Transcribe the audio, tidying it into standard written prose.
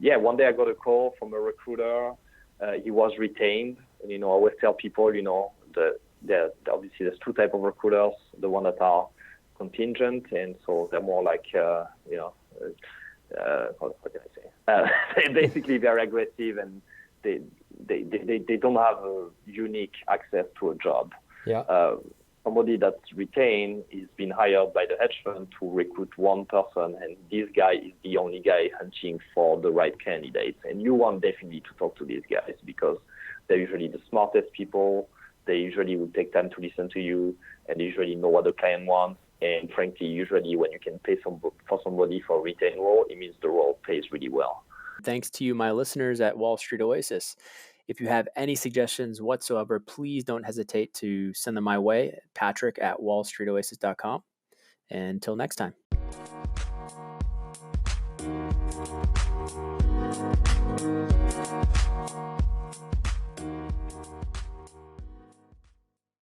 Yeah, one day I got a call from a recruiter. He was retained. And, I always tell people, obviously there's two types of recruiters. The one that are contingent, and so they're more like, what can I say? They're basically very aggressive, and they don't have a unique access to a job. Yeah. Somebody that's retained is being hired by the hedge fund to recruit one person, and this guy is the only guy hunting for the right candidates. And you want definitely to talk to these guys because they're usually the smartest people. They usually will take time to listen to you, and they usually know what the client wants. And frankly, usually when you can pay for somebody for a retained role, it means the role pays really well. Thanks to you, my listeners at Wall Street Oasis. If you have any suggestions whatsoever, please don't hesitate to send them my way, patrick@wallstreetoasis.com. And until next time.